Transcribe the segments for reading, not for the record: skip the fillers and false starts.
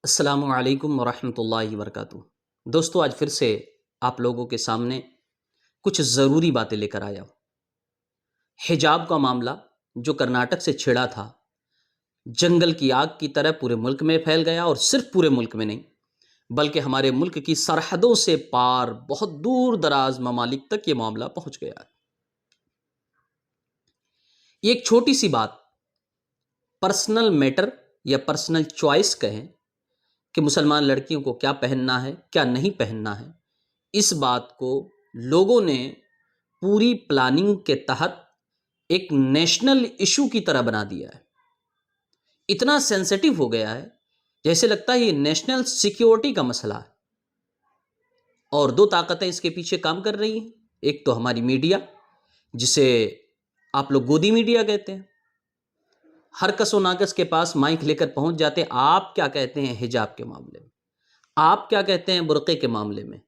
السلام علیکم ورحمۃ اللہ وبرکاتہ۔ دوستو، آج پھر سے آپ لوگوں کے سامنے کچھ ضروری باتیں لے کر آیا ہوں۔ حجاب کا معاملہ جو کرناٹک سے چھڑا تھا، جنگل کی آگ کی طرح پورے ملک میں پھیل گیا، اور صرف پورے ملک میں نہیں بلکہ ہمارے ملک کی سرحدوں سے پار بہت دور دراز ممالک تک یہ معاملہ پہنچ گیا ہے۔ یہ ایک چھوٹی سی بات، پرسنل میٹر یا پرسنل چوائس کہیں کہ مسلمان لڑکیوں کو کیا پہننا ہے کیا نہیں پہننا ہے، اس بات کو لوگوں نے پوری پلاننگ کے تحت ایک نیشنل ایشو کی طرح بنا دیا ہے۔ اتنا سینسیٹیو ہو گیا ہے جیسے لگتا ہے یہ نیشنل سیکیورٹی کا مسئلہ ہے، اور دو طاقتیں اس کے پیچھے کام کر رہی ہیں۔ ایک تو ہماری میڈیا، جسے آپ لوگ گودی میڈیا کہتے ہیں، ہر کس و ناکس کے پاس مائک لے کر پہنچ جاتے ہیں۔ آپ کیا کہتے ہیں حجاب کے معاملے میں؟ آپ کیا کہتے ہیں برقعے کے معاملے میں؟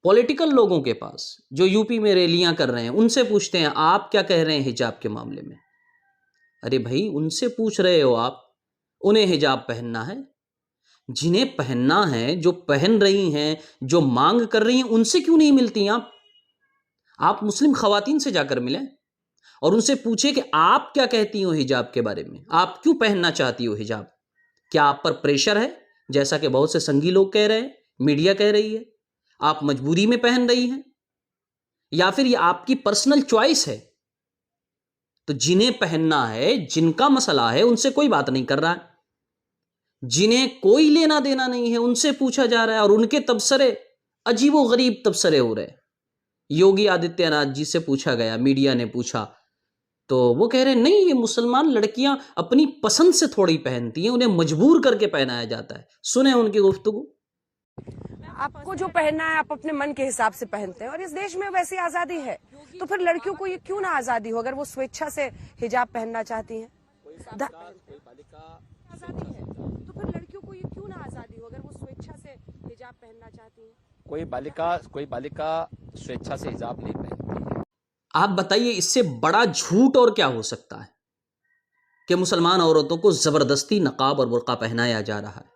پولیٹیکل لوگوں کے پاس جو یو پی میں ریلیاں کر رہے ہیں، ان سے پوچھتے ہیں آپ کیا کہہ رہے ہیں حجاب کے معاملے میں؟ ارے بھائی، ان سے پوچھ رہے ہو آپ، انہیں حجاب پہننا ہے؟ جنہیں پہننا ہے، جو پہن رہی ہیں، جو مانگ کر رہی ہیں، ان سے کیوں نہیں ملتی آپ مسلم خواتین سے جا کر ملیں اور ان سے پوچھیں کہ آپ کیا کہتی ہو حجاب کے بارے میں، آپ کیوں پہننا چاہتی ہو حجاب؟ کیا آپ پر پریشر ہے، جیسا کہ بہت سے سنگی لوگ کہہ رہے ہیں، میڈیا کہہ رہی ہے؟ آپ مجبوری میں پہن رہی ہیں، یا پھر یہ آپ کی پرسنل چوائس ہے؟ تو جنہیں پہننا ہے، جن کا مسئلہ ہے، ان سے کوئی بات نہیں کر رہا ہے۔ جنہیں کوئی لینا دینا نہیں ہے، ان سے پوچھا جا رہا ہے، اور ان کے تبصرے عجیب و غریب تبصرے ہو رہے ہیں۔ یوگی آدتیہ ناتھ جی سے پوچھا گیا، میڈیا نے پوچھا، تو وہ کہہ رہے ہیں نہیں، یہ مسلمان لڑکیاں اپنی پسند سے تھوڑی پہنتی ہیں، انہیں مجبور کر کے پہنایا جاتا ہے۔ سنیں ان کی گفتگو۔ آپ کو جو پہننا ہے آپ اپنے من کے حساب سے پہنتے ہیں، اور اس دیش میں ویسی آزادی ہے، تو پھر لڑکیوں کو یہ کیوں نہ آزادی ہو اگر وہ سویچھا سے حجاب پہننا چاہتی ہیں؟ آزادی ہے تو پھر لڑکیوں کو یہ کیوں نہ آزادی ہو اگر وہ سویچھا سے حجاب پہننا چاہتی ہیں؟ کوئی بالکا سویچھا سے حجاب نہیں پہنتی ہے۔ آپ بتائیے اس سے بڑا جھوٹ اور کیا ہو سکتا ہے کہ مسلمان عورتوں کو زبردستی نقاب اور برقع پہنایا جا رہا ہے؟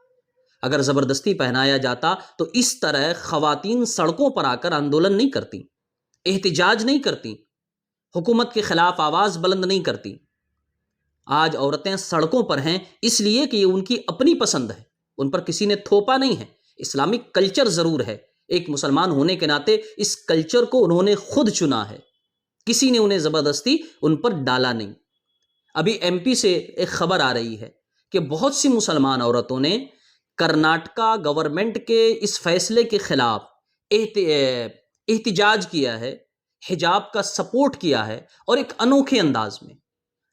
اگر زبردستی پہنایا جاتا تو اس طرح خواتین سڑکوں پر آ کر آندولن نہیں کرتی، احتجاج نہیں کرتی، حکومت کے خلاف آواز بلند نہیں کرتی۔ آج عورتیں سڑکوں پر ہیں اس لیے کہ یہ ان کی اپنی پسند ہے، ان پر کسی نے تھوپا نہیں ہے۔ اسلامک کلچر ضرور ہے، ایک مسلمان ہونے کے ناطے اس کلچر کو انہوں نے خود چنا ہے، کسی نے انہیں زبردستی ان پر ڈالا نہیں۔ ابھی ایم پی سے ایک خبر آ رہی ہے کہ بہت سی مسلمان عورتوں نے کرناٹکا گورنمنٹ کے اس فیصلے کے خلاف احتجاج کیا ہے، حجاب کا سپورٹ کیا ہے، اور ایک انوکھے انداز میں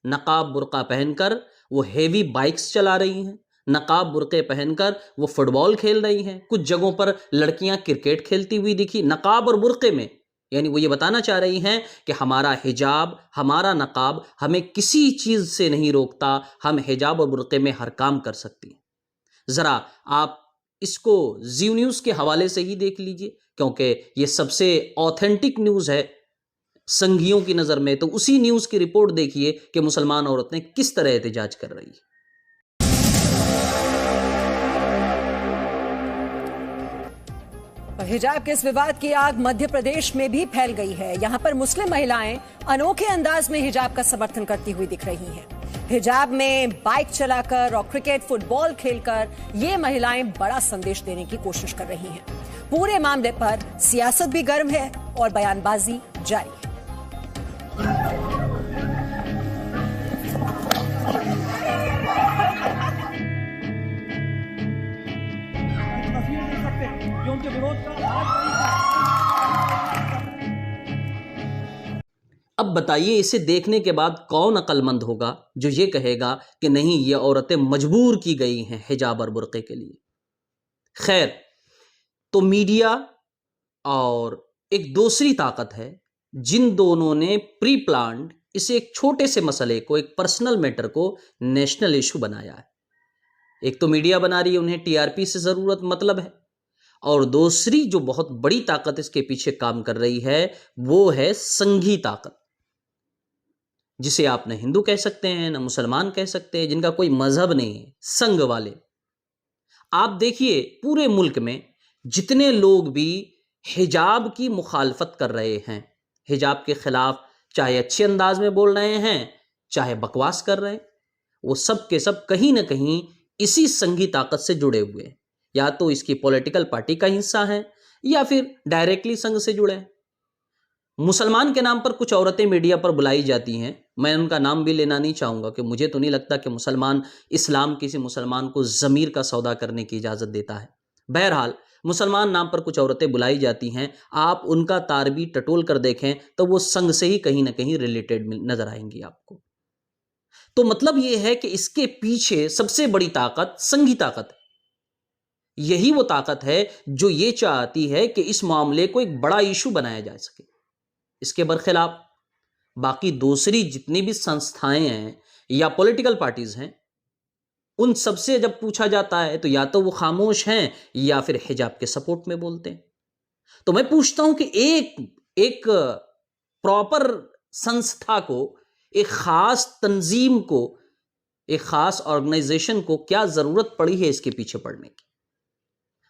نقاب برقع پہن کر وہ ہیوی بائکس چلا رہی ہیں، نقاب برقعے پہن کر وہ فٹ بال کھیل رہی ہیں، کچھ جگہوں پر لڑکیاں کرکٹ کھیلتی ہوئی دکھی نقاب اور برقعے میں۔ یعنی وہ یہ بتانا چاہ رہی ہیں کہ ہمارا حجاب، ہمارا نقاب ہمیں کسی چیز سے نہیں روکتا، ہم حجاب اور برقعے میں ہر کام کر سکتی ہیں۔ ذرا آپ اس کو زی نیوز کے حوالے سے ہی دیکھ لیجئے، کیونکہ یہ سب سے آتھینٹک نیوز ہے سنگھیوں کی نظر میں۔ تو اسی نیوز کی رپورٹ دیکھیے کہ مسلمان عورتیں کس طرح احتجاج کر رہی ہیں۔ حجاب کے اس وواد کی آگ مدھیہ پردیش میں بھی پھیل گئی ہے۔ یہاں پر مسلم مہیلائیں انوکھے انداز میں حجاب کا سمرتھن کرتی ہوئی دکھ رہی ہیں۔ حجاب میں بائک چلا کر اور کرکٹ فٹ بال کھیل کر یہ مہیلائیں بڑا سندیش دینے کی کوشش کر رہی ہیں۔ پورے معاملے پر سیاست بھی گرم ہے اور بیان بازی جاری ہے۔ اب بتائیے اسے دیکھنے کے بعد کون عقل مند ہوگا جو یہ کہے گا کہ نہیں، یہ عورتیں مجبور کی گئی ہیں حجاب اور برقعے کے لیے؟ خیر، تو میڈیا اور ایک دوسری طاقت ہے جن دونوں نے پری پلانڈ اسے ایک چھوٹے سے مسئلے کو، ایک پرسنل میٹر کو نیشنل ایشو بنایا ہے۔ ایک تو میڈیا بنا رہی ہے، انہیں ٹی آر پی سے ضرورت مطلب ہے، اور دوسری جو بہت بڑی طاقت اس کے پیچھے کام کر رہی ہے وہ ہے سنگھی طاقت، جسے آپ نہ ہندو کہہ سکتے ہیں نہ مسلمان کہہ سکتے ہیں، جن کا کوئی مذہب نہیں ہے، سنگ والے۔ آپ دیکھیے پورے ملک میں جتنے لوگ بھی حجاب کی مخالفت کر رہے ہیں، حجاب کے خلاف، چاہے اچھے انداز میں بول رہے ہیں چاہے بکواس کر رہے ہیں، وہ سب کے سب کہیں نہ کہیں اسی سنگھی طاقت سے جڑے ہوئے ہیں، یا تو اس کی پولیٹیکل پارٹی کا حصہ ہیں یا پھر ڈائریکٹلی سنگ سے جڑے ہیں۔ مسلمان کے نام پر کچھ عورتیں میڈیا پر بلائی جاتی ہیں، میں ان کا نام بھی لینا نہیں چاہوں گا کہ مجھے تو نہیں لگتا کہ اسلام کسی مسلمان کو ضمیر کا سودا کرنے کی اجازت دیتا ہے۔ بہرحال مسلمان نام پر کچھ عورتیں بلائی جاتی ہیں، آپ ان کا تاربی ٹٹول کر دیکھیں تو وہ سنگ سے ہی کہیں نہ کہیں ریلیٹڈ نظر آئیں گی آپ کو۔ تو مطلب یہ ہے کہ اس کے پیچھے سب سے بڑی طاقت سنگھی طاقت ہے۔ یہی وہ طاقت ہے جو یہ چاہتی ہے کہ اس معاملے کو ایک بڑا ایشو بنایا جا سکے۔ اس کے برخلاف باقی دوسری جتنی بھی سنستھائیں ہیں یا پولیٹیکل پارٹیز ہیں، ان سب سے جب پوچھا جاتا ہے تو یا تو وہ خاموش ہیں یا پھر حجاب کے سپورٹ میں بولتے ہیں۔ تو میں پوچھتا ہوں کہ ایک پراپر سنستھا کو، ایک خاص تنظیم کو، ایک خاص آرگنائزیشن کو کیا ضرورت پڑی ہے اس کے پیچھے پڑنے کی؟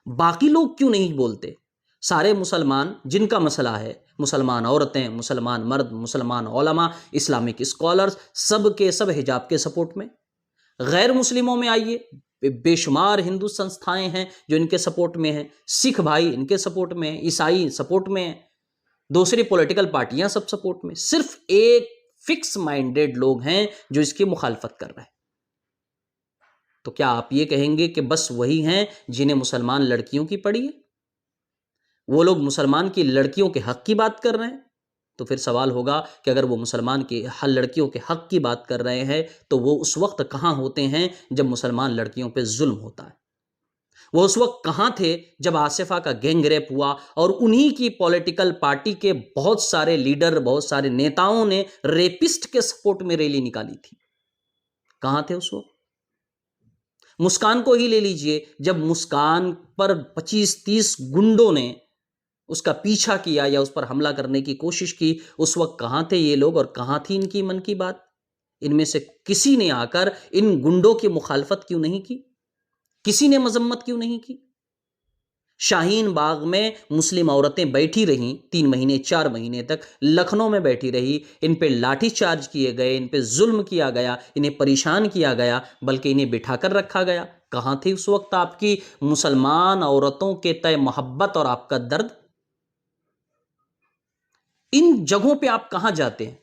باقی لوگ کیوں نہیں بولتے؟ سارے مسلمان جن کا مسئلہ ہے، مسلمان عورتیں، مسلمان مرد، مسلمان علماء، اسلامک اسکالرز، سب کے سب حجاب کے سپورٹ میں۔ غیر مسلموں میں آئیے، بے شمار ہندو سنستھائیں ہیں جو ان کے سپورٹ میں ہیں، سکھ بھائی ان کے سپورٹ میں ہیں، عیسائی سپورٹ میں ہیں، دوسری پولیٹیکل پارٹیاں سب سپورٹ میں۔ صرف ایک فکس مائنڈیڈ لوگ ہیں جو اس کی مخالفت کر رہے ہیں۔ تو کیا آپ یہ کہیں گے کہ بس وہی ہیں جنہیں مسلمان لڑکیوں کی پڑی ہے؟ وہ لوگ مسلمان کی لڑکیوں کے حق کی بات کر رہے ہیں؟ تو پھر سوال ہوگا کہ اگر وہ مسلمان کی لڑکیوں کے حق کی بات کر رہے ہیں تو وہ اس وقت کہاں ہوتے ہیں جب مسلمان لڑکیوں پہ ظلم ہوتا ہے؟ وہ اس وقت کہاں تھے جب آصفہ کا گینگ ریپ ہوا اور انہی کی پولیٹیکل پارٹی کے بہت سارے لیڈر، بہت سارے نیتاؤں نے ریپسٹ کے سپورٹ میں ریلی نکالی تھی؟ کہاں تھے اس وقت؟ مسکان کو ہی لے لیجئے، جب مسکان پر 25-30 گنڈوں نے اس کا پیچھا کیا یا اس پر حملہ کرنے کی کوشش کی، اس وقت کہاں تھے یہ لوگ اور کہاں تھی ان کی من کی بات؟ ان میں سے کسی نے آ کر ان گنڈوں کی مخالفت کیوں نہیں کی؟ کسی نے مذمت کیوں نہیں کی؟ شاہین باغ میں مسلم عورتیں بیٹھی رہیں 3 مہینے 4 مہینے تک، لکھنؤ میں بیٹھی رہی، ان پہ لاٹھی چارج کیے گئے، ان پہ ظلم کیا گیا، انہیں پریشان کیا گیا، بلکہ انہیں بٹھا کر رکھا گیا۔ کہاں تھی اس وقت آپ کی مسلمان عورتوں کے تئیں محبت اور آپ کا درد؟ ان جگہوں پہ آپ کہاں جاتے ہیں؟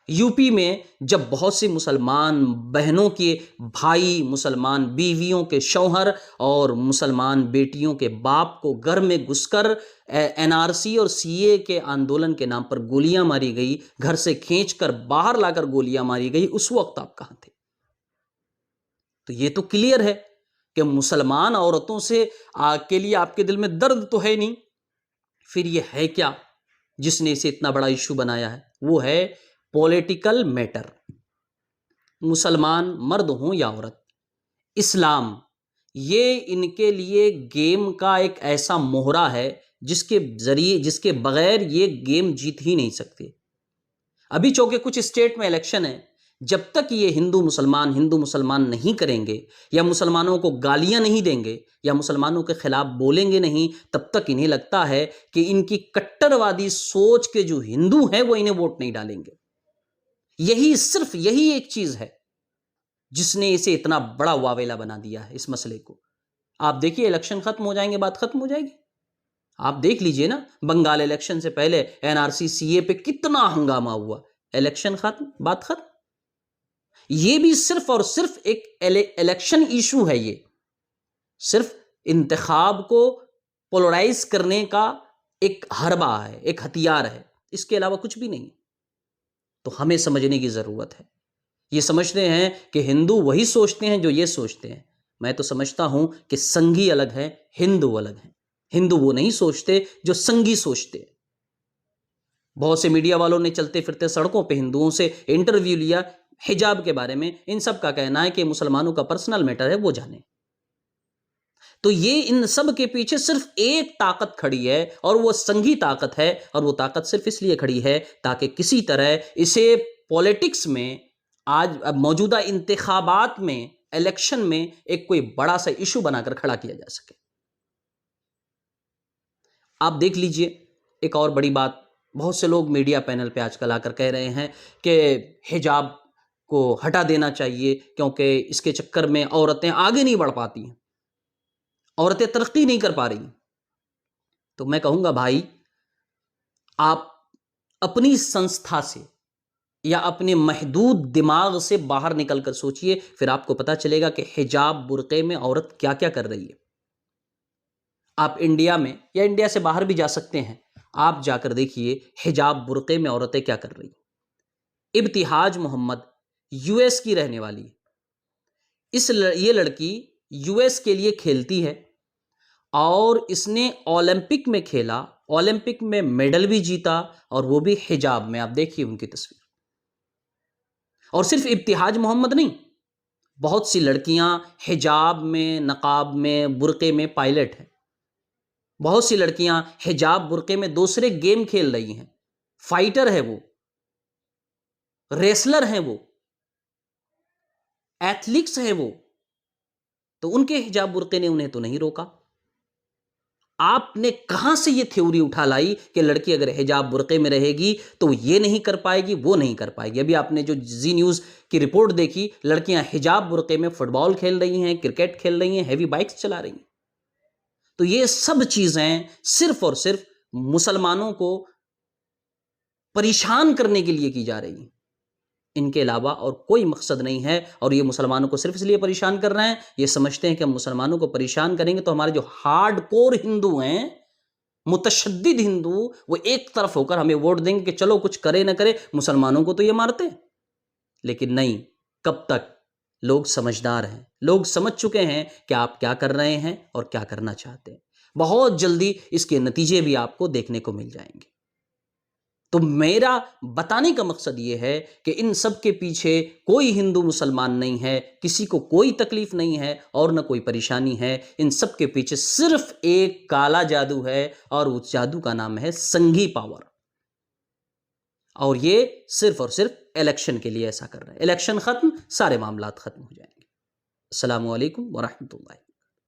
یو پی میں جب بہت سی مسلمان بہنوں کے بھائی، مسلمان بیویوں کے شوہر اور مسلمان بیٹیوں کے باپ کو گھر میں گھس کر NRC اور CA کے آندولن کے نام پر گولیاں ماری گئی، گھر سے کھینچ کر باہر لا کر گولیاں ماری گئی، اس وقت آپ کہاں تھے؟ تو یہ تو کلیئر ہے کہ مسلمان عورتوں سے کے لیے آپ کے دل میں درد تو ہے نہیں، پھر یہ ہے کیا جس نے اسے اتنا بڑا ایشو بنایا ہے؟ وہ ہے پولیٹیکل میٹر۔ مسلمان مرد ہوں یا عورت، اسلام یہ ان کے لیے گیم کا ایک ایسا موہرا ہے جس کے بغیر یہ گیم جیت ہی نہیں سکتے۔ ابھی چونکہ کچھ اسٹیٹ میں الیکشن ہے، جب تک یہ ہندو مسلمان نہیں کریں گے یا مسلمانوں کو گالیاں نہیں دیں گے یا مسلمانوں کے خلاف بولیں گے نہیں، تب تک انہیں لگتا ہے کہ ان کی کٹر وادی سوچ کے جو ہندو ہیں وہ انہیں ووٹ نہیں ڈالیں گے۔ صرف یہی ایک چیز ہے جس نے اسے اتنا بڑا واویلا بنا دیا ہے اس مسئلے کو۔ آپ دیکھیے الیکشن ختم ہو جائیں گے، بات ختم ہو جائے گی۔ آپ دیکھ لیجئے نا، بنگال الیکشن سے پہلے NRC CA پہ کتنا ہنگامہ ہوا، الیکشن ختم، بات ختم۔ یہ بھی صرف اور صرف ایک الیکشن ایشو ہے، یہ صرف انتخاب کو پولرائز کرنے کا ایک حربہ ہے، ایک ہتھیار ہے، اس کے علاوہ کچھ بھی نہیں۔ تو ہمیں سمجھنے کی ضرورت ہے۔ یہ سمجھتے ہیں کہ ہندو وہی سوچتے ہیں جو یہ سوچتے ہیں، میں تو سمجھتا ہوں کہ سنگھی الگ ہے، ہندو الگ ہے۔ ہندو وہ نہیں سوچتے جو سنگھی سوچتے ہیں۔ بہت سے میڈیا والوں نے چلتے پھرتے سڑکوں پہ ہندوؤں سے انٹرویو لیا حجاب کے بارے میں، ان سب کا کہنا ہے کہ مسلمانوں کا پرسنل میٹر ہے، وہ جانے۔ تو یہ ان سب کے پیچھے صرف ایک طاقت کھڑی ہے اور وہ سنگھی طاقت ہے، اور وہ طاقت صرف اس لیے کھڑی ہے تاکہ کسی طرح اسے پولیٹکس میں، آج موجودہ انتخابات میں الیکشن میں ایک کوئی بڑا سا ایشو بنا کر کھڑا کیا جا سکے۔ آپ دیکھ لیجئے ایک اور بڑی بات، بہت سے لوگ میڈیا پینل پہ آج کل آ کر کہہ رہے ہیں کہ حجاب کو ہٹا دینا چاہیے کیونکہ اس کے چکر میں عورتیں آگے نہیں بڑھ پاتی ہیں، عورتیں ترقی نہیں کر پا رہی ہیں۔ تو میں کہوں گا بھائی، آپ اپنی سنستھا سے یا اپنے محدود دماغ سے باہر نکل کر سوچئے، پھر آپ کو پتا چلے گا کہ حجاب برقعے میں عورت کیا کیا کر رہی ہے۔ آپ انڈیا میں یا انڈیا سے باہر بھی جا سکتے ہیں، آپ جا کر دیکھیے حجاب برقعے میں عورتیں کیا کر رہی ہیں۔ ابتہاج محمد یو ایس کی رہنے والی ہے، یہ لڑکی یو ایس کے لیے کھیلتی ہے اور اس نے اولمپک میں کھیلا، اولمپک میں میڈل بھی جیتا، اور وہ بھی حجاب میں۔ آپ دیکھیے ان کی تصویر۔ اور صرف ابتہاج محمد نہیں، بہت سی لڑکیاں حجاب میں، نقاب میں، برقعے میں پائلٹ ہیں، بہت سی لڑکیاں حجاب برقعے میں دوسرے گیم کھیل رہی ہیں، فائٹر ہے وہ، ریسلر ہیں وہ، ایتھلیٹس ہیں وہ، تو ان کے حجاب برقعے نے انہیں تو نہیں روکا۔ آپ نے کہاں سے یہ تھیوری اٹھا لائی کہ لڑکی اگر حجاب برقعے میں رہے گی تو یہ نہیں کر پائے گی، وہ نہیں کر پائے گی؟ ابھی آپ نے جو زی نیوز کی رپورٹ دیکھی، لڑکیاں حجاب برقعے میں فٹ بال کھیل رہی ہیں، کرکٹ کھیل رہی ہیں، ہیوی بائکس چلا رہی ہیں۔ تو یہ سب چیزیں صرف اور صرف مسلمانوں کو پریشان کرنے کے لیے کی جا رہی ہیں، ان کے علاوہ اور کوئی مقصد نہیں ہے۔ اور یہ مسلمانوں کو صرف اس لیے پریشان کر رہے ہیں، یہ سمجھتے ہیں کہ ہم مسلمانوں کو پریشان کریں گے تو ہمارے جو ہارڈ کور ہندو ہیں، متشدد ہندو، وہ ایک طرف ہو کر ہمیں ووٹ دیں گے کہ چلو کچھ کرے نہ کرے، مسلمانوں کو تو یہ مارتے ہیں۔ لیکن نہیں، کب تک؟ لوگ سمجھدار ہیں، لوگ سمجھ چکے ہیں کہ آپ کیا کر رہے ہیں اور کیا کرنا چاہتے ہیں۔ بہت جلدی اس کے نتیجے بھی آپ کو دیکھنے کو مل جائیں گے۔ تو میرا بتانے کا مقصد یہ ہے کہ ان سب کے پیچھے کوئی ہندو مسلمان نہیں ہے، کسی کو کوئی تکلیف نہیں ہے اور نہ کوئی پریشانی ہے۔ ان سب کے پیچھے صرف ایک کالا جادو ہے، اور اس جادو کا نام ہے سنگھی پاور، اور یہ صرف اور صرف الیکشن کے لیے ایسا کر رہا ہے۔ الیکشن ختم، سارے معاملات ختم ہو جائیں گے۔ السلام علیکم ورحمۃ اللہ۔